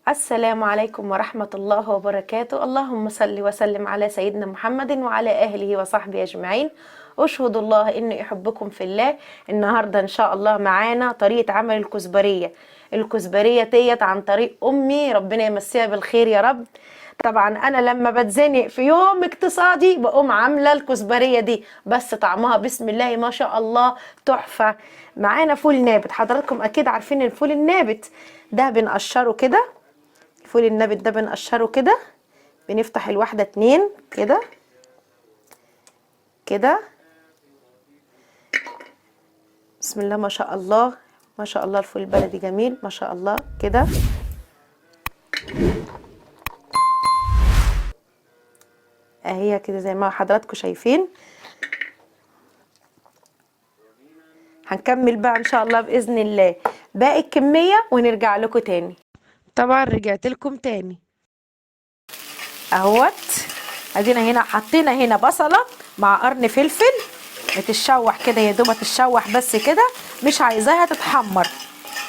السلام عليكم ورحمة الله وبركاته. اللهم صل وسلم على سيدنا محمد وعلى أهله وصحبه أجمعين. أشهد الله إني أحبكم في الله. النهاردة إن شاء الله معانا طريقة عمل الكزبرية. الكزبرية ديت عن طريق أمي، ربنا يمسيها بالخير يا رب. طبعا أنا لما بتزنق في يوم اقتصادي بقوم عاملة الكزبرية دي، بس طعمها بسم الله ما شاء الله تحفة. معانا فول نابت، حضراتكم أكيد عارفين الفول النابت ده بنقشره كده. الفول النابت ده بنقشره كده، بنفتح الواحدة 2 كده كده. بسم الله ما شاء الله ما شاء الله، الفول البلدي جميل ما شاء الله كده. اهي كده زي ما حضراتكم شايفين. هنكمل بقى ان شاء الله باذن الله باقي الكمية ونرجع لكم تاني. طبعا رجعت لكم تاني اهوت. ادينا هنا حطينا هنا بصله مع قرن فلفل بتتشوح كده، يا دوبك تتشوح بس كده، مش عايزاها تتحمر،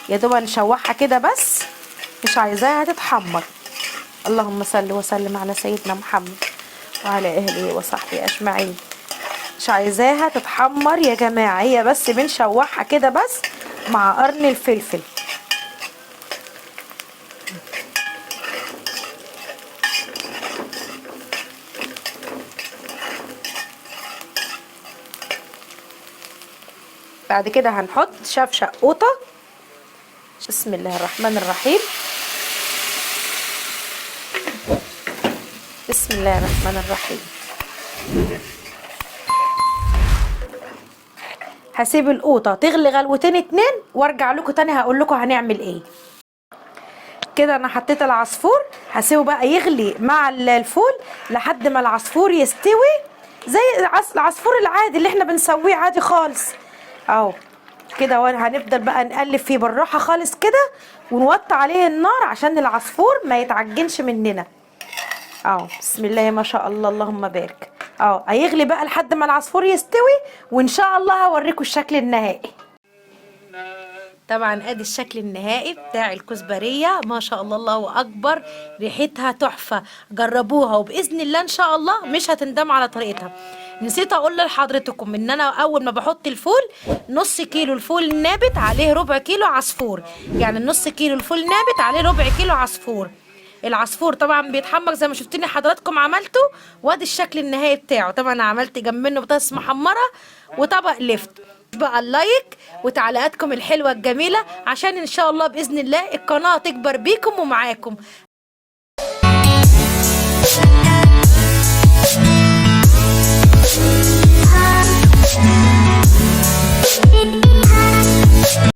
يا دوبك نشوحها كده بس، مش عايزاها تتحمر. اللهم صل وسلم على سيدنا محمد وعلى اهله وصحبه اجمعين. مش عايزاها تتحمر يا جماعه، هي بس بنشوحها كده بس مع قرن الفلفل. بعد كده هنحط شفشق قوطه. بسم الله الرحمن الرحيم. بسم الله الرحمن الرحيم. هسيب القوطه تغلي غلوتين 2 وارجع لكم تاني هقول لكم هنعمل ايه. كده انا حطيت العصفور، هسيبه بقى يغلي مع الفول لحد ما العصفور يستوي زي العصفور العادي اللي احنا بنسويه عادي خالص اهو كده. وهنفضل بقى نقلب فيه بالراحه خالص كده، ونوطي عليه النار عشان العصفور ما يتعجنش مننا اهو. بسم الله ما شاء الله اللهم بارك اهو. هيغلي بقى لحد ما العصفور يستوي، وان شاء الله هوريكم الشكل النهائي. طبعا ادي الشكل النهائي بتاع الكزبريه ما شاء الله الله اكبر، ريحتها تحفه. جربوها وباذن الله ان شاء الله مش هتندموا على طريقتها. نسيت اقول لحضرتكم ان انا اول ما بحط الفول نص كيلو الفول النابت عليه ربع كيلو عصفور، يعني نص كيلو الفول نابت عليه ربع كيلو عصفور. العصفور طبعا بيتحمر زي ما شفتني حضراتكم عملته، وادي الشكل النهائي بتاعه. طبعا انا عملت جنب منه بطاطس محمره وطبق لفت. بقى اللايك وتعليقاتكم الحلوه الجميله عشان ان شاء الله باذن الله القناه تكبر بيكم ومعاكم.